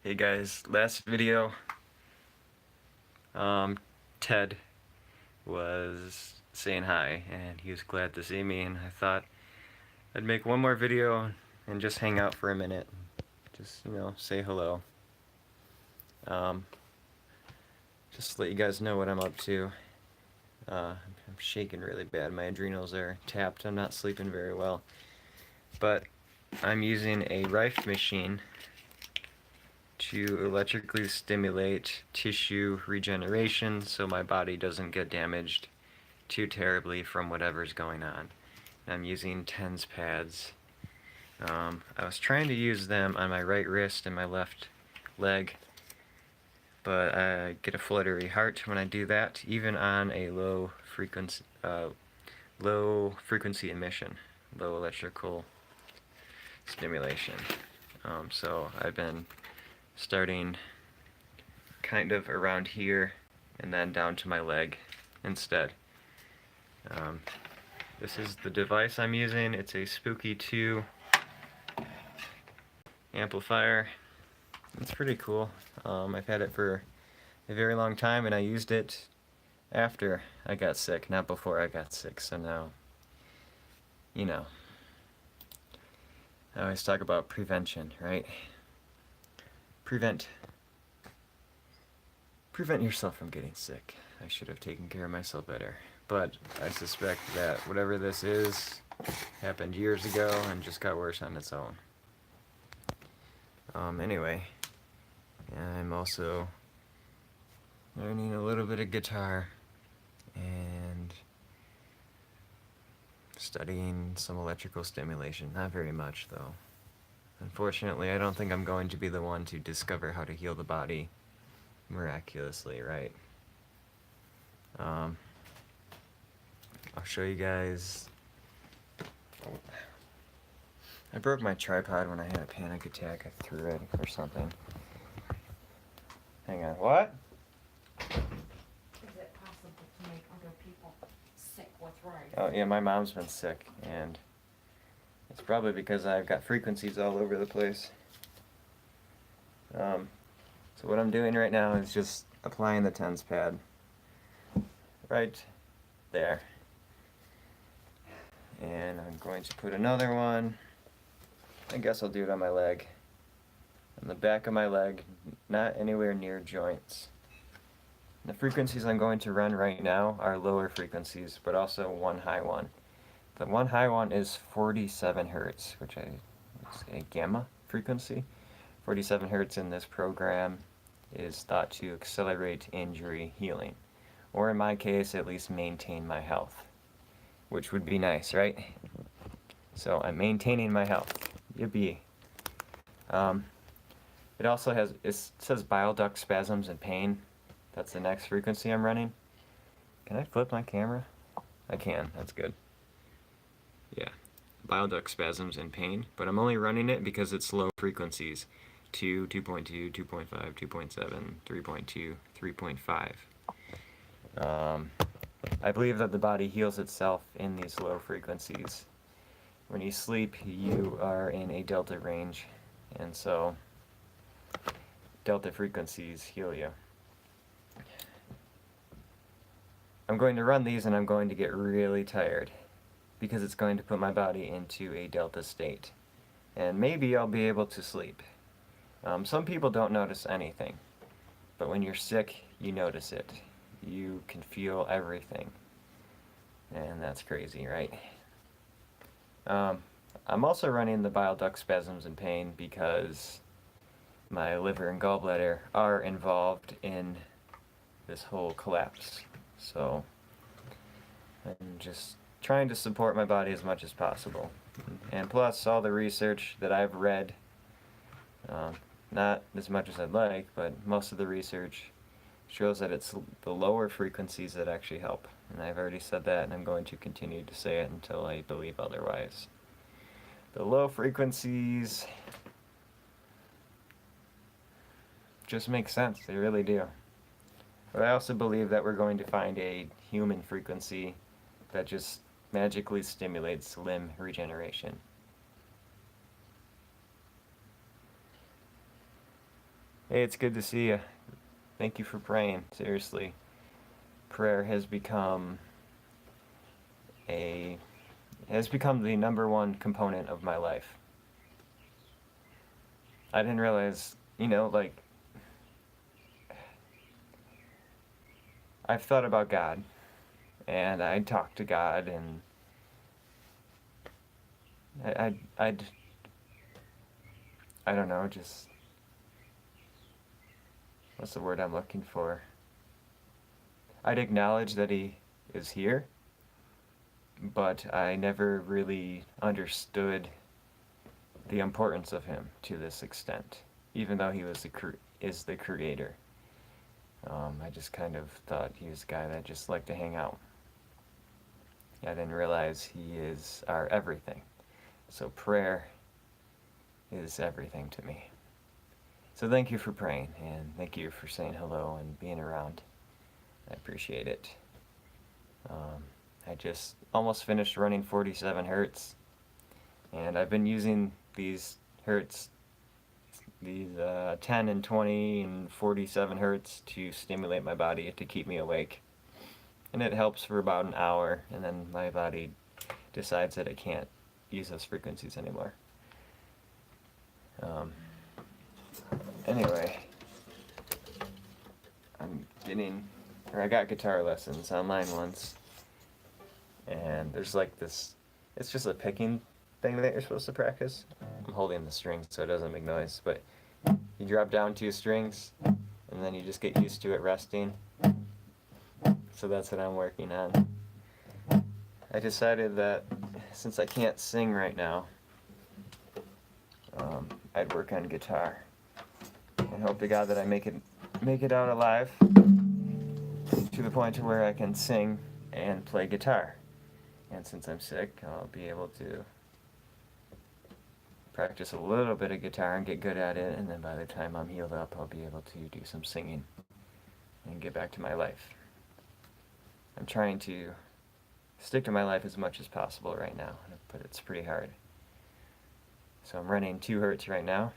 Hey guys, last video, Ted was saying hi and he was glad to see me, and I thought I'd make one more video and just hang out for a minute. Just, say hello. Um, just to let you guys know what I'm up to. I'm shaking really bad. My adrenals are tapped. I'm not sleeping very well. But I'm using a Rife machine to electrically stimulate tissue regeneration so my body doesn't get damaged too terribly from whatever's going on. I'm using TENS pads. I was trying to use them on my right wrist and my left leg, but I get a fluttery heart when I do that, even on a low frequency emission, low electrical stimulation. So I've been starting kind of around here and then down to my leg instead. This is the device I'm using. It's a Spooky 2 amplifier. It's pretty cool. I've had it for a very long time, and I used it after I got sick, not before I got sick. So now, I always talk about prevention, right? Prevent yourself from getting sick. I should have taken care of myself better. But I suspect that whatever this is happened years ago and just got worse on its own. Anyway, I'm also learning a little bit of guitar and studying some electrical stimulation. Not very much, though. Unfortunately, I don't think I'm going to be the one to discover how to heal the body miraculously, right? I'll show you guys. I broke my tripod when I had a panic attack. I threw it or something. Hang on. What? Is it possible to make other people sick with rife? Oh, yeah, my mom's been sick, and it's probably because I've got frequencies all over the place. So what I'm doing right now is just applying the TENS pad right there. And I'm going to put another one. I guess I'll do it on my leg. On the back of my leg, not anywhere near joints. The frequencies I'm going to run right now are lower frequencies, but also one high one. The one high one is 47 hertz, which is a gamma frequency. 47 hertz in this program is thought to accelerate injury healing, or in my case, at least maintain my health, which would be nice, right? So I'm maintaining my health. Yippee. It also has, it says bile duct spasms and pain. That's the next frequency I'm running. Can I flip my camera? I can, that's good. Yeah, bile duct spasms and pain, but I'm only running it because it's low frequencies. 2, 2.2, 2.5, 2.7, 3.2, 3.5. I believe that the body heals itself in these low frequencies. When you sleep, you are in a delta range, and so delta frequencies heal you. I'm going to run these and I'm going to get really tired because it's going to put my body into a delta state. And maybe I'll be able to sleep. Some people don't notice anything, but when you're sick, you notice it. You can feel everything, and that's crazy, right? I'm also running the bile duct spasms and pain because my liver and gallbladder are involved in this whole collapse. So I'm just trying to support my body as much as possible. And plus, all the research that I've read, not as much as I'd like, but most of the research shows that it's the lower frequencies that actually help. And I've already said that, and I'm going to continue to say it until I believe otherwise. The low frequencies just make sense, they really do. But I also believe that we're going to find a human frequency that just magically stimulates limb regeneration. Hey, it's good to see you. Thank you for praying. Seriously, prayer has become a has become the number one component of my life. I didn't realize, like, I've thought about God, and I talk to God, and I'd I don't know, just what's the word I'm looking for? I'd acknowledge that He is here, but I never really understood the importance of Him to this extent, even though He was is the creator. I just kind of thought He was a guy that just liked to hang out. I didn't realize He is our everything. So prayer is everything to me. So thank you for praying, and thank you for saying hello and being around. I appreciate it. I just almost finished running 47 hertz, and I've been using these hertz, these 10 and 20 and 47 hertz to stimulate my body to keep me awake. And it helps for about an hour, and then my body decides that it can't use those frequencies anymore. Anyway, I got guitar lessons online once, and there's like this, it's just a picking thing that you're supposed to practice. I'm holding the string so it doesn't make noise, but you drop down 2 strings, and then you just get used to it resting. So that's what I'm working on. I decided that since I can't sing right now, I'd work on guitar, and hope to God that I make it out alive to the point to where I can sing and play guitar. And since I'm sick, I'll be able to practice a little bit of guitar and get good at it, and then by the time I'm healed up, I'll be able to do some singing and get back to my life. I'm trying to stick to my life as much as possible right now, but it's pretty hard. So I'm running 2 hertz right now.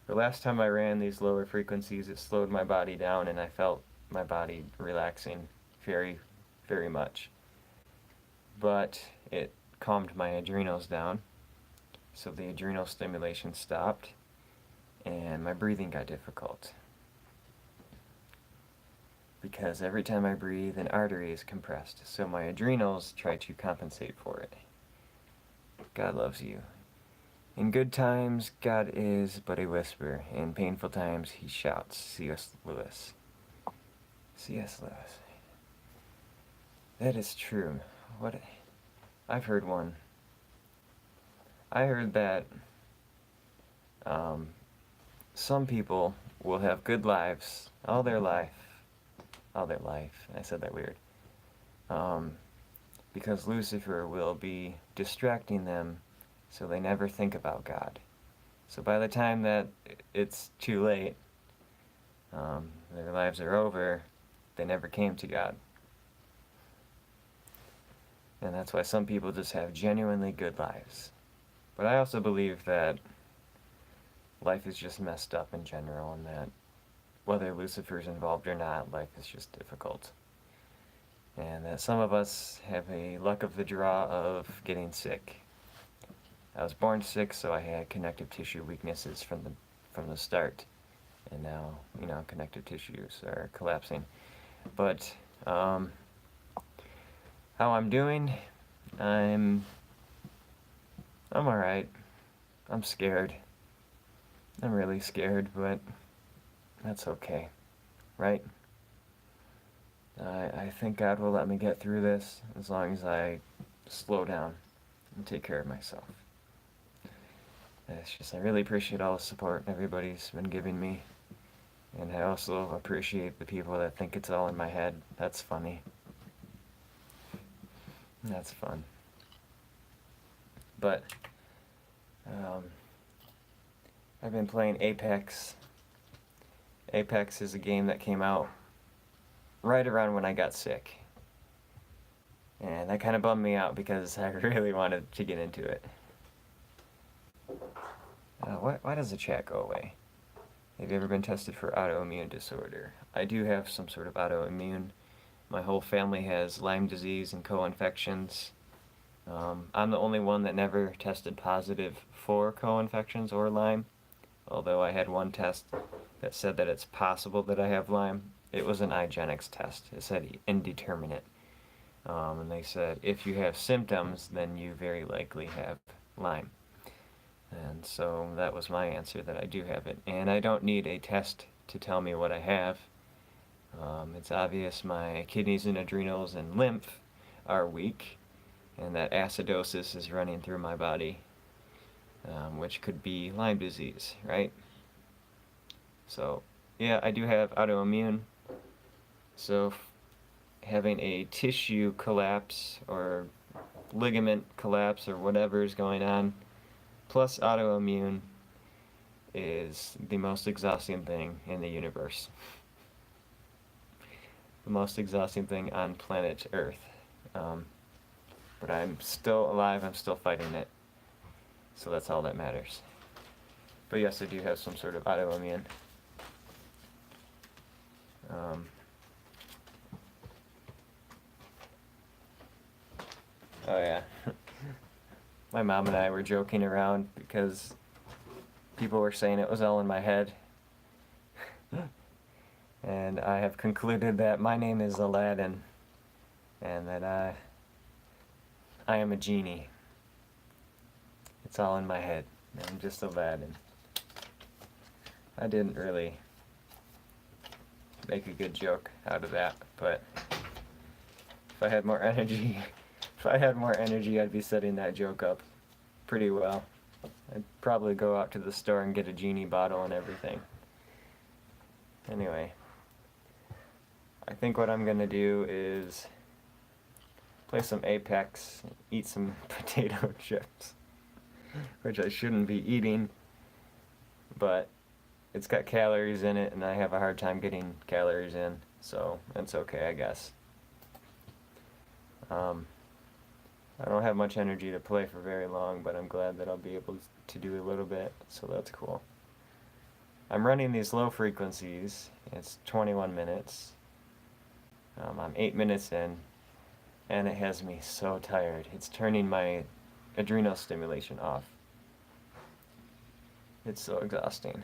The last time I ran these lower frequencies, it slowed my body down, and I felt my body relaxing very, very much. But it calmed my adrenals down, so the adrenal stimulation stopped, and my breathing got difficult. Because every time I breathe, an artery is compressed, so my adrenals try to compensate for it. God loves you. In good times, God is but a whisper. In painful times, He shouts. C.S. Lewis. C.S. Lewis. That is true. I've heard one. I heard that some people will have good lives all their life. I said that weird. Because Lucifer will be distracting them so they never think about God. So by the time that it's too late, their lives are over, they never came to God. And that's why some people just have genuinely good lives. But I also believe that life is just messed up in general, and that whether Lucifer's involved or not, life is just difficult. And that some of us have a luck of the draw of getting sick. I was born sick, so I had connective tissue weaknesses from the start. And now, connective tissues are collapsing. But how I'm doing, I'm alright. I'm scared. I'm really scared, but that's okay, right? I think God will let me get through this as long as I slow down and take care of myself. It's just, I really appreciate all the support everybody's been giving me. And I also appreciate the people that think it's all in my head. That's funny. That's fun. But I've been playing Apex. Apex is a game that came out right around when I got sick. And that kind of bummed me out because I really wanted to get into it. Why does the chat go away? Have you ever been tested for autoimmune disorder? I do have some sort of autoimmune. My whole family has Lyme disease and co-infections. I'm the only one that never tested positive for co-infections or Lyme, although I had one test that said that it's possible that I have Lyme. It was an IGeneX test. It said indeterminate. And they said if you have symptoms, then you very likely have Lyme. And so that was my answer, that I do have it. And I don't need a test to tell me what I have. It's obvious my kidneys and adrenals and lymph are weak, and that acidosis is running through my body, which could be Lyme disease, right? So, yeah, I do have autoimmune. So, having a tissue collapse or ligament collapse or whatever is going on, plus autoimmune, is the most exhausting thing in the universe. The most exhausting thing on planet Earth. But I'm still alive, I'm still fighting it. So that's all that matters. But yes, I do have some sort of autoimmune. Oh yeah. My mom and I were joking around because people were saying it was all in my head. And I have concluded that my name is Aladdin, and that I am a genie. It's all in my head. I'm just Aladdin. I didn't really make a good joke out of that, but if I had more energy, I'd be setting that joke up pretty well. I'd probably go out to the store and get a genie bottle and everything. Anyway, I think what I'm gonna do is play some Apex, eat some potato chips, which I shouldn't be eating, but it's got calories in it and I have a hard time getting calories in, so it's okay, I guess. I don't have much energy to play for very long, but I'm glad that I'll be able to do a little bit, so that's cool. I'm running these low frequencies. It's 21 minutes. I'm 8 minutes in, and it has me so tired. It's turning my adrenal stimulation off. It's so exhausting.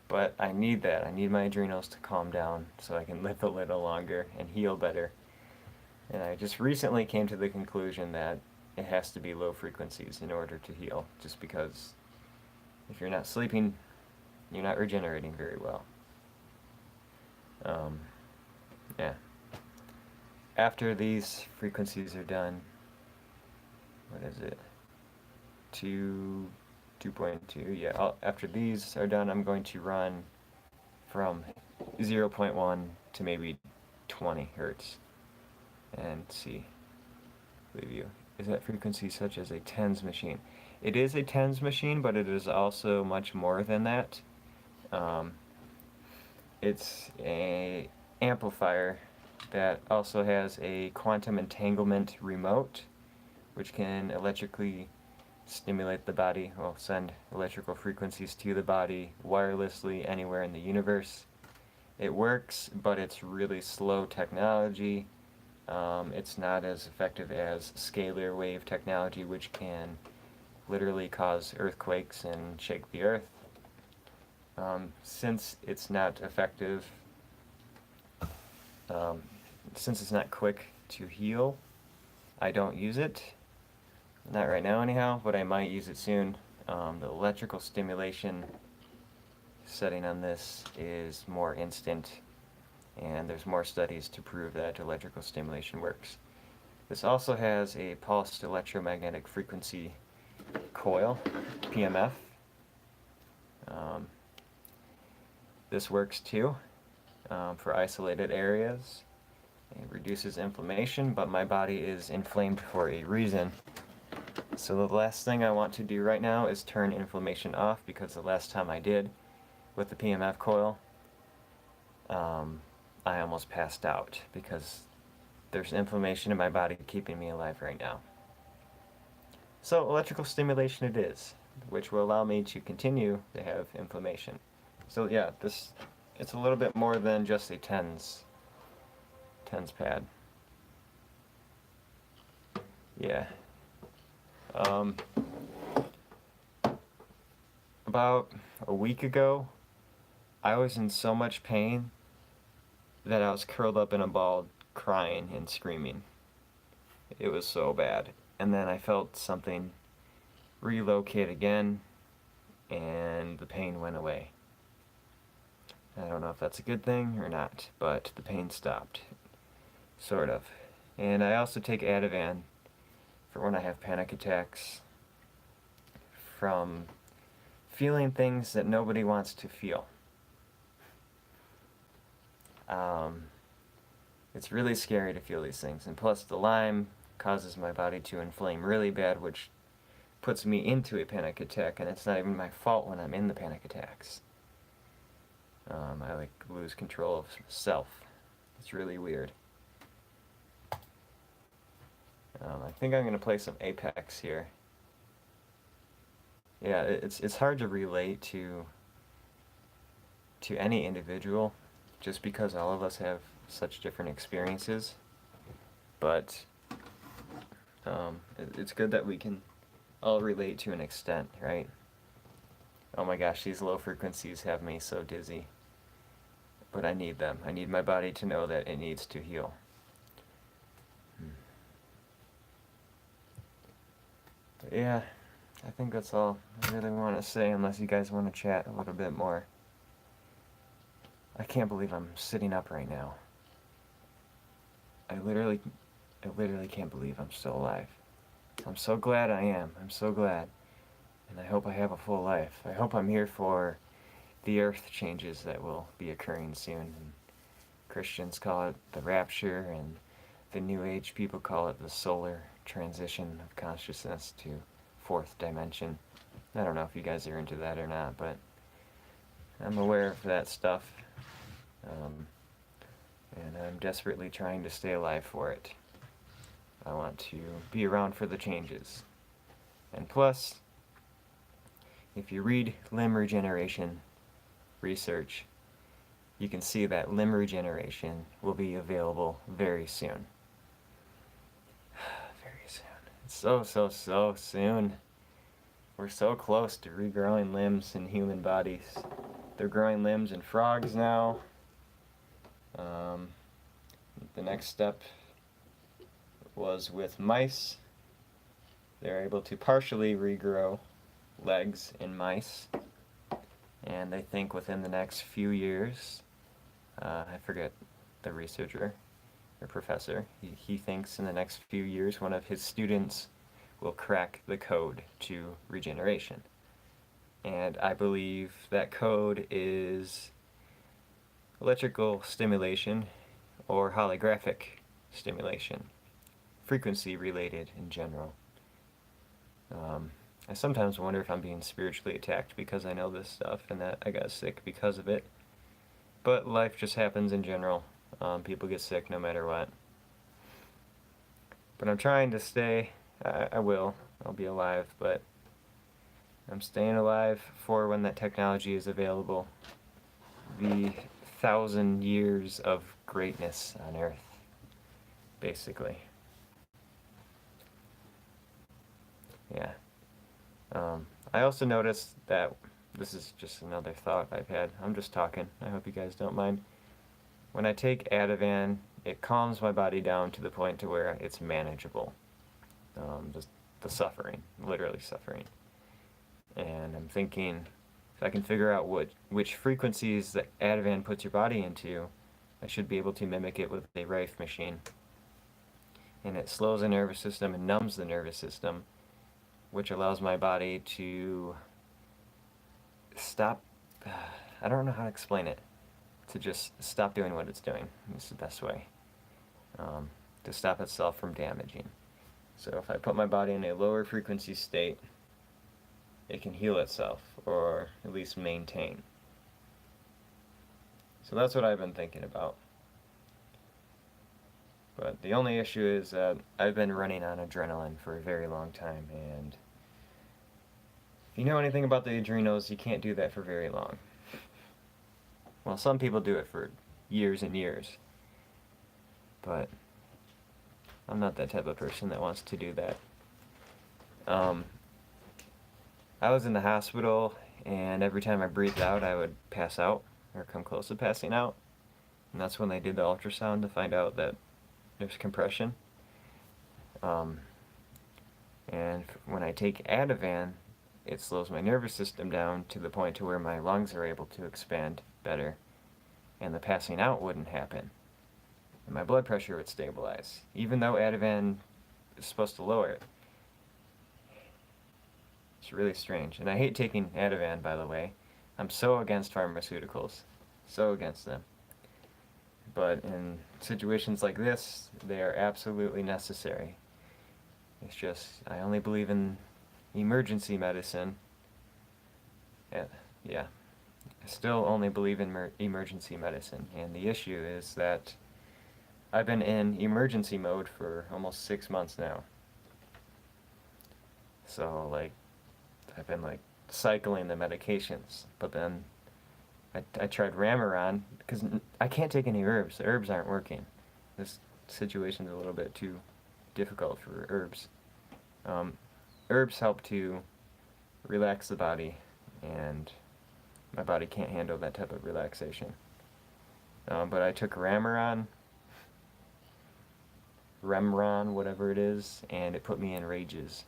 But I need that. I need my adrenals to calm down so I can live a little longer and heal better. And I just recently came to the conclusion that it has to be low frequencies in order to heal, just because if you're not sleeping, you're not regenerating very well. Yeah. After these frequencies are done, what is it? 2.2, yeah. After these are done, I'm going to run from 0.1 to maybe 20 hertz. And see, preview. Is that frequency such as a tens machine? It is a tens machine, but it is also much more than that. It's a amplifier that also has a quantum entanglement remote, which can electrically stimulate the body, or send electrical frequencies to the body wirelessly anywhere in the universe. It works, but it's really slow technology. It's not as effective as scalar wave technology, which can literally cause earthquakes and shake the earth. Since it's not effective, since it's not quick to heal, I don't use it. Not right now anyhow, but I might use it soon. The electrical stimulation setting on this is more instant, and there's more studies to prove that electrical stimulation works. This also has a pulsed electromagnetic frequency coil, PMF. This works too for isolated areas. It reduces inflammation, but my body is inflamed for a reason. So the last thing I want to do right now is turn inflammation off, because the last time I did with the PMF coil, I almost passed out because there's inflammation in my body keeping me alive right now. So electrical stimulation it is, which will allow me to continue to have inflammation. So yeah, it's a little bit more than just a tens pad. Yeah. About a week ago, I was in so much pain that I was curled up in a ball crying and screaming. It was so bad. And then I felt something relocate again, and the pain went away. I don't know if that's a good thing or not, but the pain stopped. Sort of. And I also take Ativan for when I have panic attacks from feeling things that nobody wants to feel. It's really scary to feel these things. And plus the Lyme causes my body to inflame really bad, which puts me into a panic attack, and it's not even my fault when I'm in the panic attacks. I like lose control of self. It's really weird. I think I'm gonna play some Apex here. Yeah, it's hard to relate to any individual, just because all of us have such different experiences. But it's good that we can all relate to an extent, right? Oh my gosh, these low frequencies have me so dizzy. But I need them. I need my body to know that it needs to heal. But yeah, I think that's all I really want to say, unless you guys want to chat a little bit more. I can't believe I'm sitting up right now. I literally can't believe I'm still alive. I'm so glad I am. I'm so glad. And I hope I have a full life. I hope I'm here for the earth changes that will be occurring soon. And Christians call it the rapture, and the New Age people call it the solar transition of consciousness to fourth dimension. I don't know if you guys are into that or not, but I'm aware of that stuff. And I'm desperately trying to stay alive for it. I want to be around for the changes. And plus, if you read limb regeneration research, you can see that limb regeneration will be available very soon. Very soon. It's so soon. We're so close to regrowing limbs in human bodies. They're growing limbs in frogs now. The next step was with mice. They're able to partially regrow legs in mice. And they think within the next few years, I forget the researcher or professor, he thinks in the next few years one of his students will crack the code to regeneration. And I believe that code is electrical stimulation or holographic stimulation, frequency related in general. I sometimes wonder if I'm being spiritually attacked because I know this stuff and that I got sick because of it. But life just happens in general. People get sick no matter what. But I'm trying to stay. I'll be alive, but I'm staying alive for when that technology is available. The 1,000 years of greatness on Earth, basically. Yeah. I also noticed that, this is just another thought I've had, I'm just talking, I hope you guys don't mind. When I take Ativan, it calms my body down to the point to where it's manageable. Just the suffering, literally suffering. And I'm thinking, if I can figure out which frequencies that Ativan puts your body into, I should be able to mimic it with a Rife machine. And it slows the nervous system and numbs the nervous system, which allows my body to stop, I don't know how to explain it, to just stop doing what it's doing. It's the best way. To stop itself from damaging. So if I put my body in a lower frequency state, it can heal itself, or at least maintain. So that's what I've been thinking about. But the only issue is that I've been running on adrenaline for a very long time, and if you know anything about the adrenals, you can't do that for very long. Well, some people do it for years and years, but I'm not that type of person that wants to do that. I was in the hospital, and every time I breathed out, I would pass out or come close to passing out. And that's when they did the ultrasound to find out that there's compression. And when I take Ativan, it slows my nervous system down to the point to where my lungs are able to expand better, and the passing out wouldn't happen, and my blood pressure would stabilize, even though Ativan is supposed to lower it. It's really strange, and I hate taking Ativan, by the way. I'm so against pharmaceuticals, so against them. But in situations like this, they are absolutely necessary. It's just, I only believe in emergency medicine. Yeah, I still only believe in emergency medicine. And the issue is that I've been in emergency mode for almost 6 months now. So, like, I've been, like, cycling the medications. But then I tried Ramaron, because I can't take any herbs. The herbs aren't working. This situation's a little bit too difficult for herbs. Herbs help to relax the body, and my body can't handle that type of relaxation. But I took Remron, whatever it is, and it put me in rages.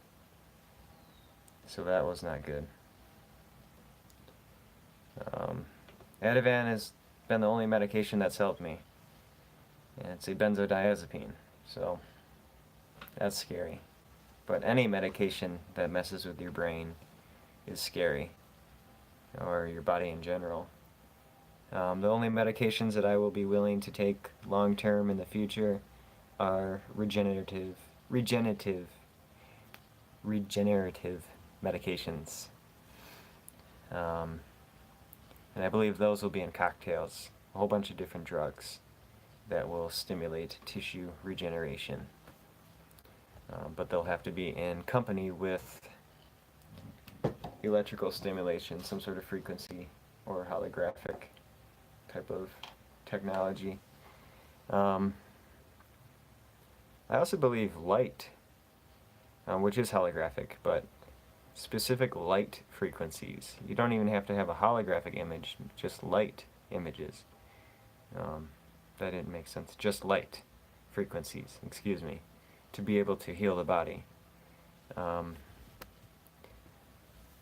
So that was not good. Ativan has been the only medication that's helped me, and it's a benzodiazepine, so that's scary. But any medication that messes with your brain is scary, or your body in general. The only medications that I will be willing to take long term in the future are regenerative medications. And I believe those will be in cocktails, a whole bunch of different drugs that will stimulate tissue regeneration. But they'll have to be in company with electrical stimulation, some sort of frequency or holographic type of technology. I also believe light, which is holographic, but specific light frequencies. You don't even have to have a holographic image, just light images. That didn't make sense. Just light frequencies, excuse me, to be able to heal the body. It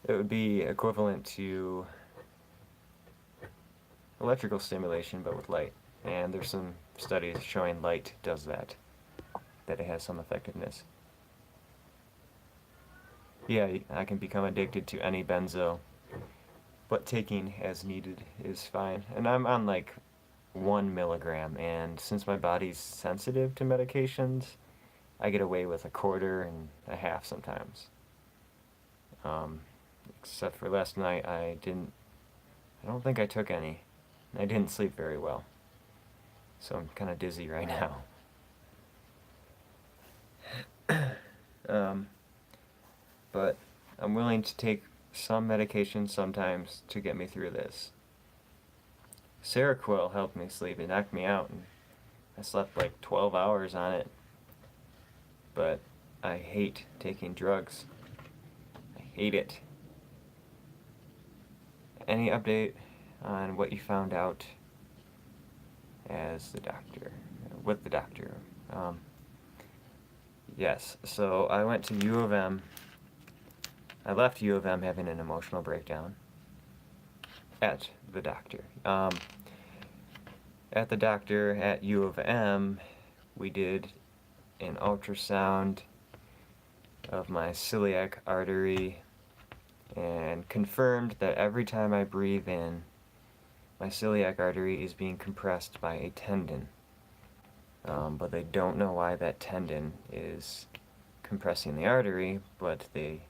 would be equivalent to electrical stimulation, but with light. And there's some studies showing light does that it has some effectiveness. Yeah, I can become addicted to any benzo, but taking as needed is fine. And I'm on like 1 milligram, and since my body's sensitive to medications, I get away with 1/4 and 1/2 sometimes. Except for last night, I don't think I took any. I didn't sleep very well, so I'm kind of dizzy right now. But I'm willing to take some medication sometimes to get me through this. Seroquel helped me sleep. It knocked me out, and I slept like 12 hours on it. But I hate taking drugs. I hate it. Any update on what you found out as the doctor, with the doctor? Yes, so I went to U of M. I left U of M having an emotional breakdown at the doctor. At the doctor at U of M, we did an ultrasound of my celiac artery and confirmed that every time I breathe in, my celiac artery is being compressed by a tendon. But they don't know why that tendon is compressing the artery, but they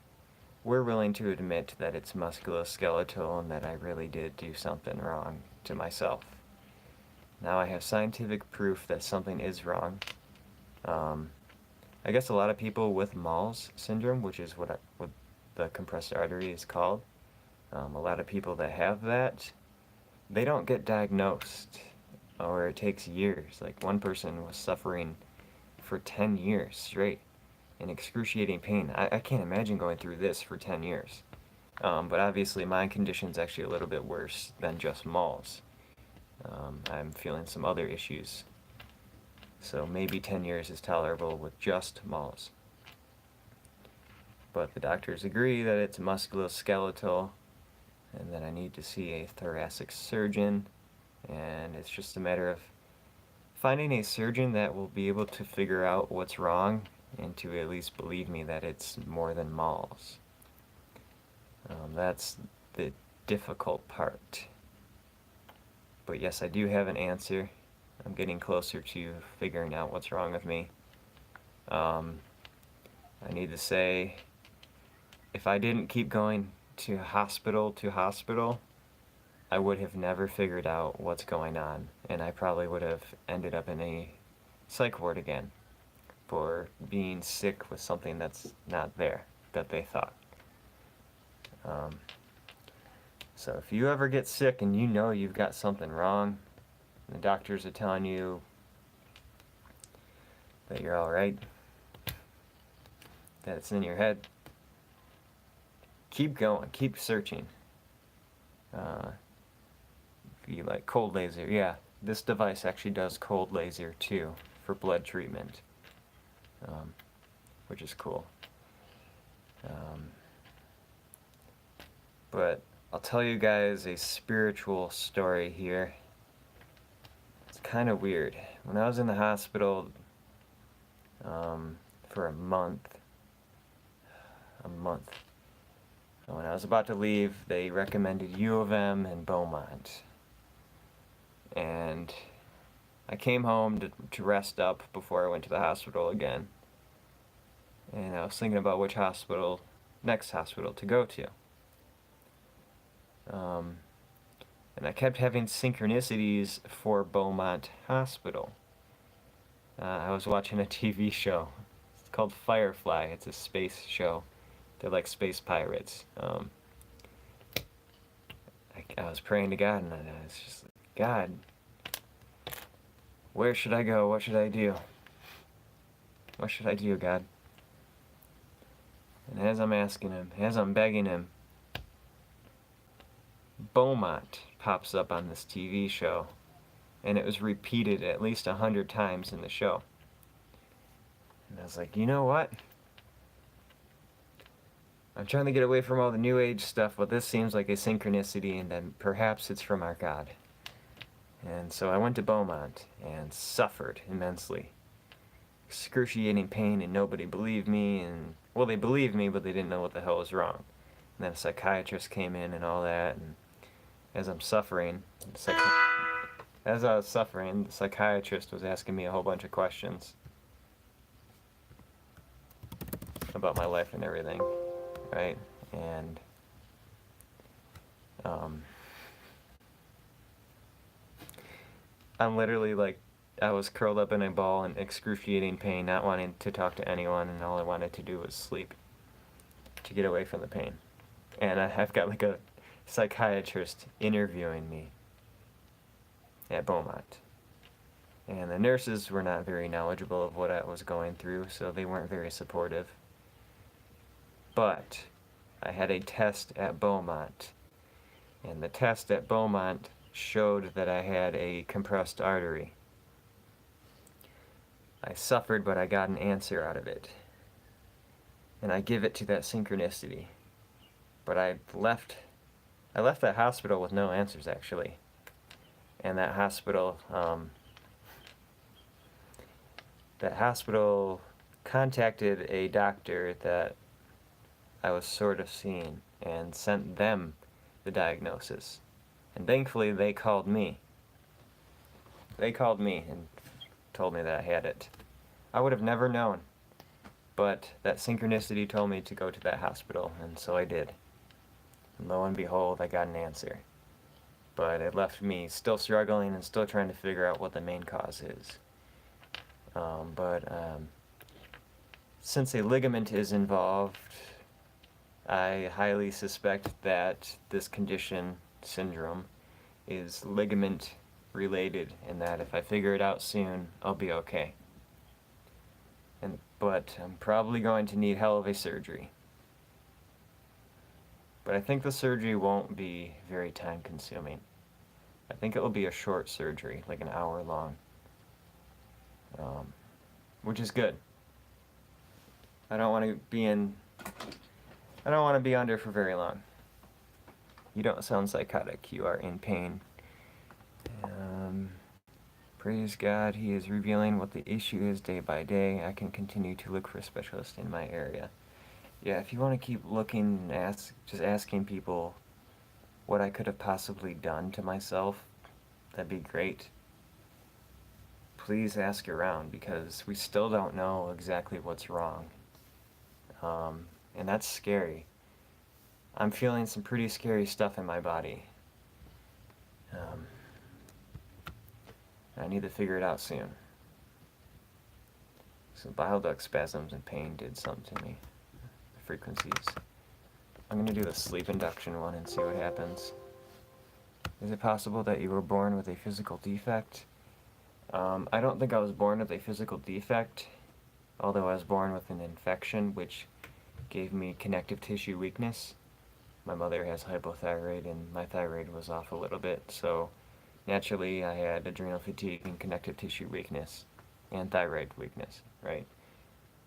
were willing to admit that it's musculoskeletal and that I really did do something wrong to myself. Now I have scientific proof that something is wrong. I guess a lot of people with Mall's syndrome, which is what the compressed artery is called, a lot of people that have that they don't get diagnosed, or it takes years. Like one person was suffering for 10 years straight in excruciating pain. I can't imagine going through this for 10 years. But obviously my condition's actually a little bit worse than just malls. I'm feeling some other issues. So maybe 10 years is tolerable with just malls. But the doctors agree that it's musculoskeletal and that I need to see a thoracic surgeon, and it's just a matter of finding a surgeon that will be able to figure out what's wrong and to at least believe me that it's more than malls. That's the difficult part. But yes, I do have an answer. I'm getting closer to figuring out what's wrong with me. I need to say, if I didn't keep going to hospital, I would have never figured out what's going on, and I probably would have ended up in a psych ward again for being sick with something that's not there, that they thought. So if you ever get sick and you know you've got something wrong, and the doctors are telling you that you're alright, that it's in your head, keep going, keep searching. If you like cold laser, yeah, this device actually does cold laser too for blood treatment, which is cool. But I'll tell you guys a spiritual story here. It's kind of weird. When I was in the hospital for a month, when I was about to leave, they recommended U of M and Beaumont. And I came home to rest up before I went to the hospital again. And I was thinking about which next hospital to go to. And I kept having synchronicities for Beaumont Hospital. I was watching a TV show. It's called Firefly. It's a space show. They're like space pirates. I was praying to God, and I was just like, God, where should I go? What should I do? What should I do, God? And as I'm asking him, as I'm begging him, Beaumont pops up on this TV show, and it was repeated at least 100 times in the show. And I was like, you know what? I'm trying to get away from all the New Age stuff, but this seems like a synchronicity, and then perhaps it's from our God. And so I went to Beaumont and suffered immensely. Excruciating pain, and nobody believed me, and, well, they believed me, but they didn't know what the hell was wrong. And then a psychiatrist came in and all that, and as I'm suffering, as I was suffering, the psychiatrist was asking me a whole bunch of questions about my life and everything, right? And I'm literally like, I was curled up in a ball in excruciating pain, not wanting to talk to anyone, and all I wanted to do was sleep to get away from the pain. And I've got like a psychiatrist interviewing me at Beaumont. And the nurses were not very knowledgeable of what I was going through, so they weren't very supportive. But I had a test at Beaumont, and the test at Beaumont showed that I had a compressed artery. I suffered, but I got an answer out of it. And I give it to that synchronicity. But I left that hospital with no answers, actually. And that hospital contacted a doctor that I was sort of seeing and sent them the diagnosis. And thankfully they called me. They called me and told me that I had it. I would have never known, but that synchronicity told me to go to that hospital, and so I did. And lo and behold, I got an answer. But it left me still struggling and still trying to figure out what the main cause is. Since a ligament is involved, I highly suspect that this condition, syndrome, is ligament related, and that if I figure it out soon, I'll be okay. But I'm probably going to need hell of a surgery. But I think the surgery won't be very time consuming. I think it will be a short surgery, like an hour long, which is good. I don't want to be under for very long. You don't sound psychotic. You are in pain. Praise God, He is revealing what the issue is day by day. I can continue to look for a specialist in my area. Yeah, if you want to keep looking and just asking people what I could have possibly done to myself, that'd be great. Please ask around, because we still don't know exactly what's wrong. And that's scary. I'm feeling some pretty scary stuff in my body. I need to figure it out soon. So bile duct spasms and pain did something to me. The frequencies. I'm going to do the sleep induction one and see what happens. Is it possible that you were born with a physical defect? I don't think I was born with a physical defect, although I was born with an infection which gave me connective tissue weakness. My mother has hypothyroid and my thyroid was off a little bit, so naturally I had adrenal fatigue and connective tissue weakness and thyroid weakness, right?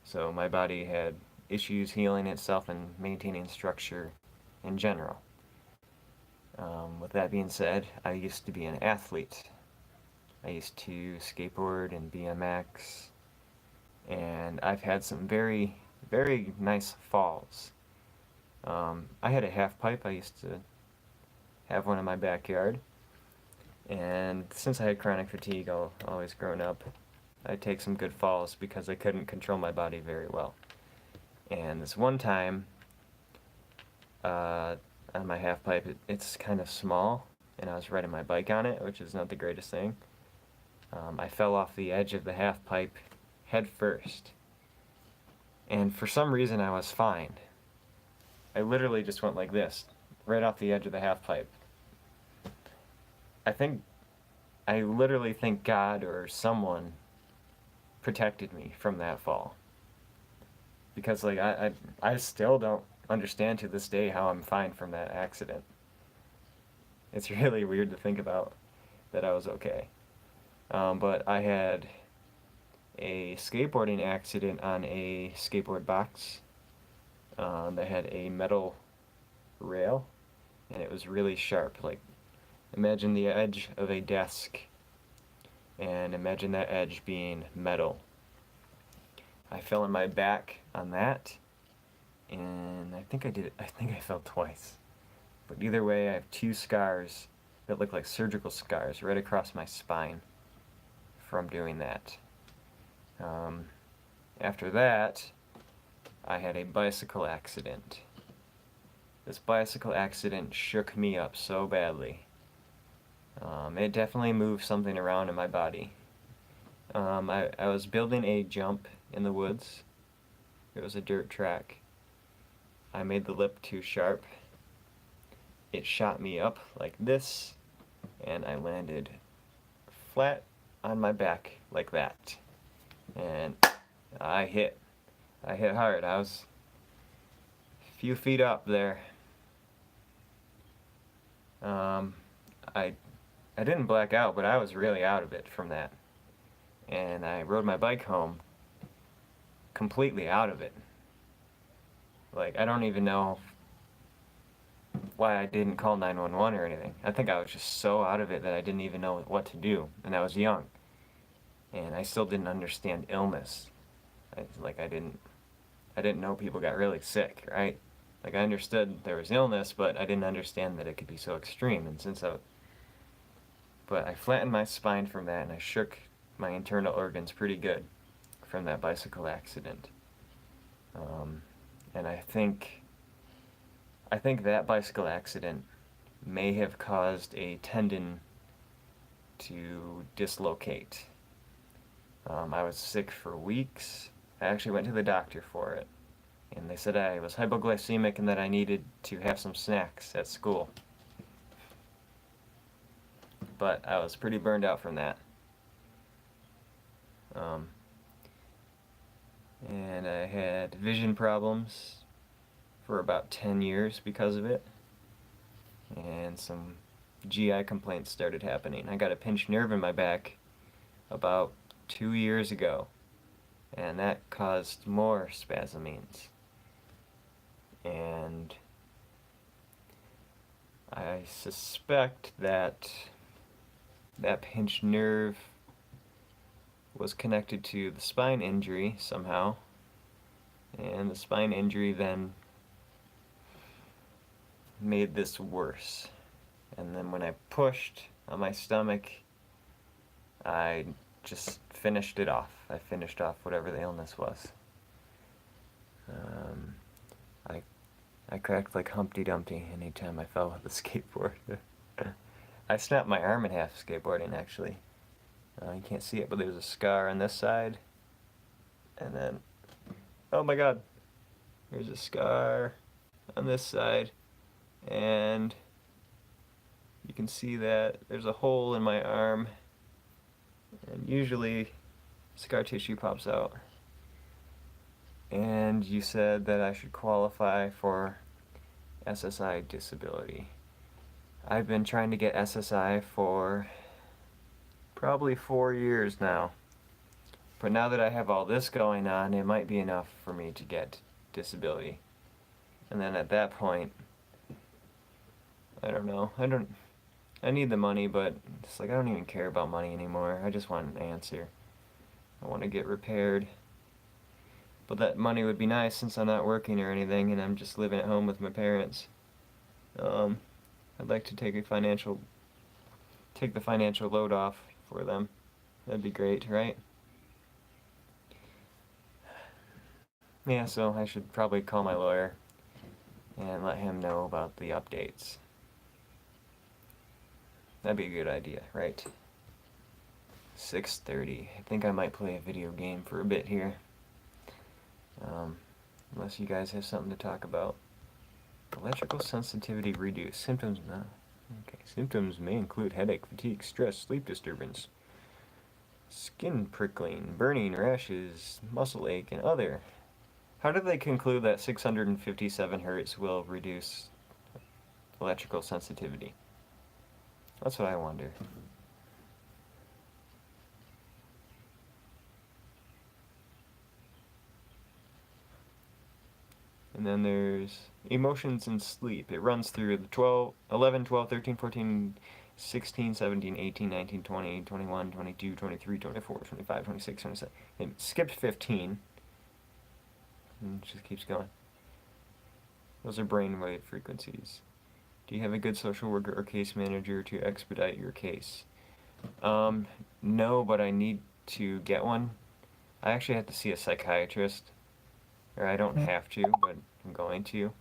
So my body had issues healing itself and maintaining structure in general. With that being said, I used to be an athlete. I used to skateboard and BMX, and I've had some very, very nice falls. I had a half pipe. I used to have one in my backyard, and since I had chronic fatigue always growing up, I'd take some good falls because I couldn't control my body very well. And this one time, on my half pipe, it's kind of small, and I was riding my bike on it, which is not the greatest thing. I fell off the edge of the half pipe head first, and for some reason I was fine. I literally just went like this, right off the edge of the half pipe. I literally think God or someone protected me from that fall. Because like I still don't understand to this day how I'm fine from that accident. It's really weird to think about that I was okay. But I had a skateboarding accident on a skateboard box that had a metal rail, and it was really sharp. Like, imagine the edge of a desk, and imagine that edge being metal. I fell on my back on that, and I think I fell twice. But either way, I have 2 scars that look like surgical scars right across my spine from doing that. After that, I had a bicycle accident. This bicycle accident shook me up so badly. It definitely moved something around in my body. I was building a jump in the woods. It was a dirt track. I made the lip too sharp. It shot me up like this, and I landed flat on my back like that. And I hit hard. I was a few feet up there. I didn't black out, but I was really out of it from that. And I rode my bike home completely out of it. Like, I don't even know why I didn't call 911 or anything. I think I was just so out of it that I didn't even know what to do, and I was young. And I still didn't understand illness. I didn't know people got really sick, right? Like, I understood there was illness, but I didn't understand that it could be so extreme. But I flattened my spine from that, and I shook my internal organs pretty good from that bicycle accident. And I think that bicycle accident may have caused a tendon to dislocate. I was sick for weeks. I actually went to the doctor for it, and they said I was hypoglycemic and that I needed to have some snacks at school. but I was pretty burned out from that. And I had vision problems for about 10 years because of it, and some GI complaints started happening. I got a pinched nerve in my back about 2 years ago, and that caused more spasmines. And I suspect that that pinched nerve was connected to the spine injury somehow, and the spine injury then made this worse. And then when I pushed on my stomach, I just finished it off. I finished off whatever the illness was. I cracked like Humpty Dumpty anytime I fell with a skateboard. I snapped my arm in half skateboarding, actually. You can't see it, but there's a scar on this side. And then, oh my god, there's a scar on this side. And you can see that there's a hole in my arm. And usually, scar tissue pops out. And you said that I should qualify for SSI disability. I've been trying to get SSI for probably 4 years now. But now that I have all this going on, it might be enough for me to get disability. And then at that point, I don't know. I need the money, but it's like I don't even care about money anymore. I just want an answer. I want to get repaired. But that money would be nice since I'm not working or anything and I'm just living at home with my parents. I'd like to take the financial load off for them. That'd be great, right? Yeah, so I should probably call my lawyer and let him know about the updates. That'd be a good idea, right? 6:30. I think I might play a video game for a bit here. Unless you guys have something to talk about. Electrical sensitivity reduced. Symptoms, no. Okay. Symptoms may include headache, fatigue, stress, sleep disturbance, skin prickling, burning, rashes, muscle ache, and other. How did they conclude that 657 hertz will reduce electrical sensitivity? That's what I wonder. And then there's emotions and sleep. It runs through the 11, 12, 13, 14, 16, 17, 18, 19, 20, 21, 22, 23, 24, 25, 26, 27. It skipped 15. And it just keeps going. Those are brainwave frequencies. Do you have a good social worker or case manager to expedite your case? No, but I need to get one. I actually have to see a psychiatrist. Or I don't have to, but I'm going to.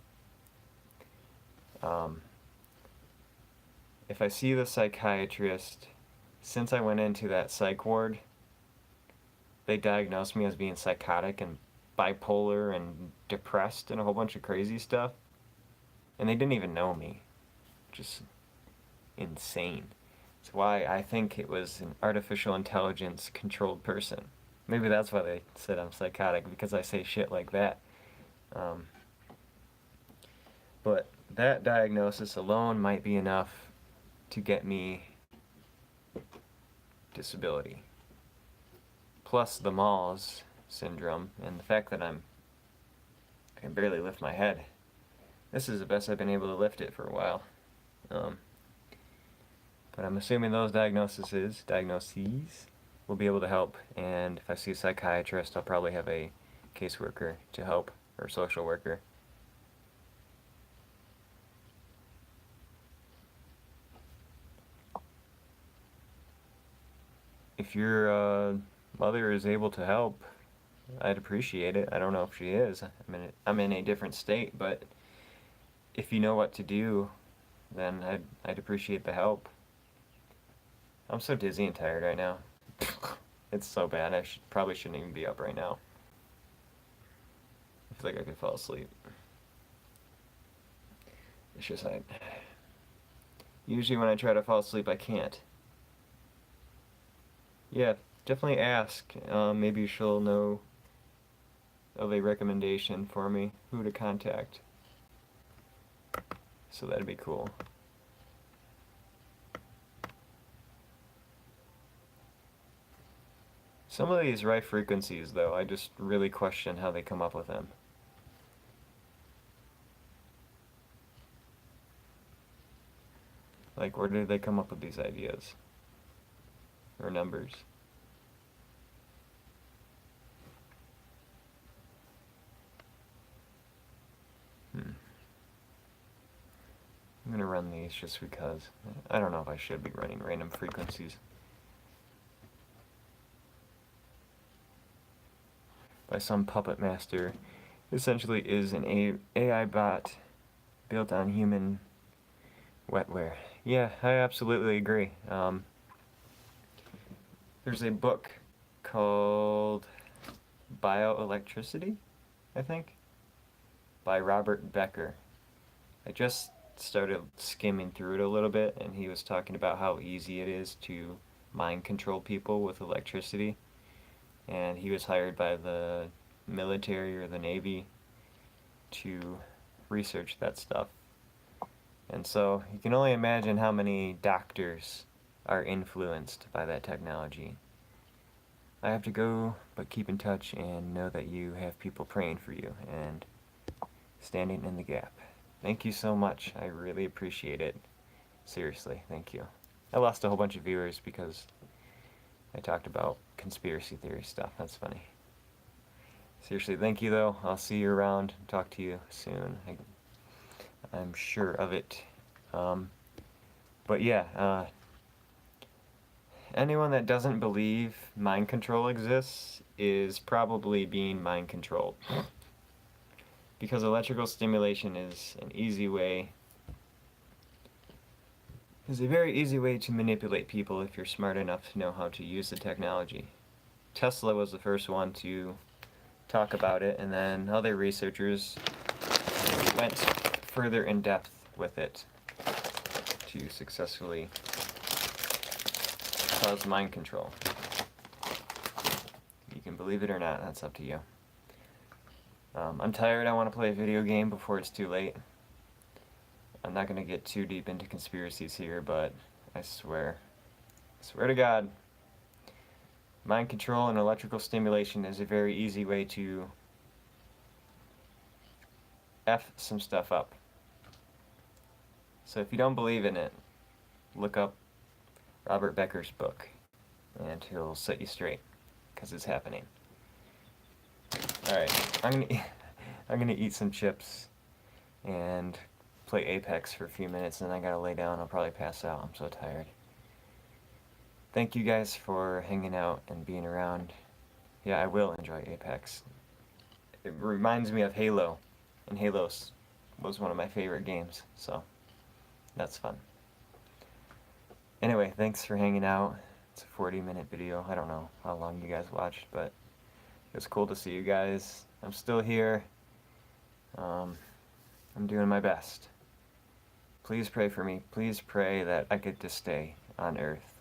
If I see the psychiatrist, since I went into that psych ward, they diagnosed me as being psychotic and bipolar and depressed and a whole bunch of crazy stuff. And they didn't even know me. Just insane. That's why I think it was an artificial intelligence controlled person. Maybe that's why they said I'm psychotic, because I say shit like that. But that diagnosis alone might be enough to get me disability. Plus the Malls syndrome and the fact that I can barely lift my head. This is the best I've been able to lift it for a while. But I'm assuming those diagnoses will be able to help, and if I see a psychiatrist, I'll probably have a caseworker to help, or social worker. If your mother is able to help, I'd appreciate it. I don't know if she is. I'm in a different state, but if you know what to do, then I'd appreciate the help. I'm so dizzy and tired right now. It's so bad. I probably shouldn't even be up right now. I feel like I could fall asleep. It's just usually when I try to fall asleep, I can't. Yeah, definitely ask. Maybe she'll know of a recommendation for me, who to contact. So that'd be cool. Some of these Rife frequencies, though, I just really question how they come up with them. Like, where did they come up with these ideas? Or numbers? I'm gonna run these just because. I don't know if I should be running random frequencies. By some puppet master, essentially is an AI bot built on human wetware. Yeah, I absolutely agree. There's a book called Bioelectricity, I think, by Robert Becker. I just started skimming through it a little bit, and he was talking about how easy it is to mind control people with electricity. And he was hired by the military or the Navy to research that stuff. And so you can only imagine how many doctors are influenced by that technology. I have to go, but keep in touch and know that you have people praying for you and standing in the gap. Thank you so much. I really appreciate it. Seriously, thank you. I lost a whole bunch of viewers because I talked about conspiracy theory stuff. That's funny. Seriously, thank you though. I'll see you around. Talk to you soon. I'm sure of it. But yeah, anyone that doesn't believe mind control exists is probably being mind controlled. Because electrical stimulation is an easy way, is a very easy way to manipulate people if you're smart enough to know how to use the technology. Tesla was the first one to talk about it, and then other researchers went further in depth with it to successfully cause mind control. You can believe it or not, that's up to you. I'm tired, I want to play a video game before it's too late. I'm not going to get too deep into conspiracies here, but I swear to God, mind control and electrical stimulation is a very easy way to F some stuff up. So if you don't believe in it, look up Robert Becker's book, and he'll set you straight, because it's happening. Alright, I'm gonna eat some chips and play Apex for a few minutes, and then I gotta lay down. I'll probably pass out. I'm so tired. Thank you guys for hanging out and being around. Yeah, I will enjoy Apex. It reminds me of Halo, and Halo was one of my favorite games, so that's fun. Anyway, thanks for hanging out. It's a 40-minute video. I don't know how long you guys watched, but it's cool to see you guys. I'm still here. I'm doing my best. Please pray for me. Please pray that I get to stay on Earth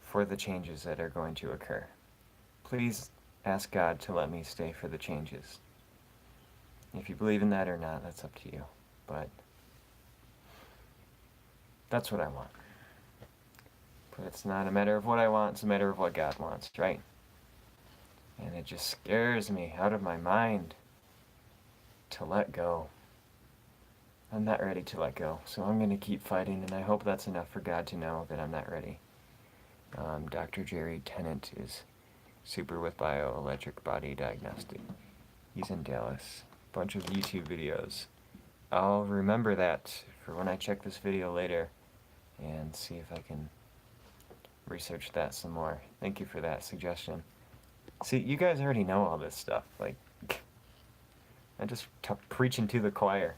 for the changes that are going to occur. Please ask God to let me stay for the changes. If you believe in that or not, that's up to you. But that's what I want. But it's not a matter of what I want, it's a matter of what God wants, right? And it just scares me out of my mind to let go. I'm not ready to let go, so I'm going to keep fighting, and I hope that's enough for God to know that I'm not ready. Dr. Jerry Tennant is super with bioelectric body diagnostic. He's in Dallas. Bunch of YouTube videos. I'll remember that for when I check this video later and see if I can research that some more. Thank you for that suggestion. See, you guys already know all this stuff. Like, I'm just preaching to the choir.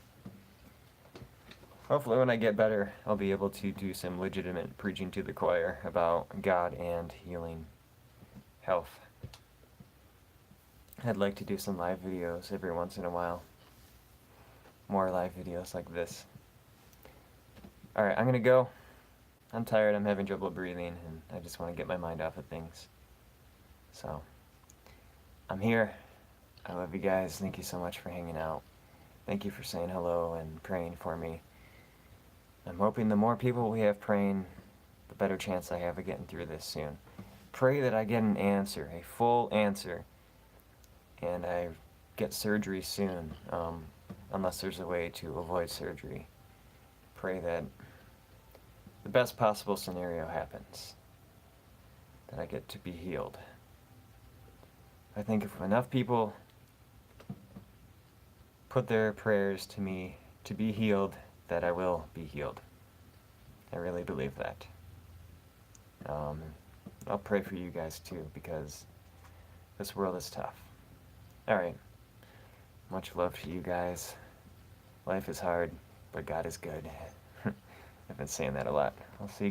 Hopefully when I get better, I'll be able to do some legitimate preaching to the choir about God and healing health. I'd like to do some live videos every once in a while. More live videos like this. Alright, I'm gonna go. I'm tired, I'm having trouble breathing, and I just want to get my mind off of things. So, I'm here. I love you guys. Thank you so much for hanging out. Thank you for saying hello and praying for me. I'm hoping the more people we have praying, the better chance I have of getting through this soon. Pray that I get an answer, a full answer, and I get surgery soon, unless there's a way to avoid surgery. Pray that the best possible scenario happens, that I get to be healed. I think if enough people put their prayers to me to be healed, that I will be healed. I really believe that. I'll pray for you guys too, because this world is tough. Alright. Much love to you guys. Life is hard, but God is good. I've been saying that a lot. I'll see you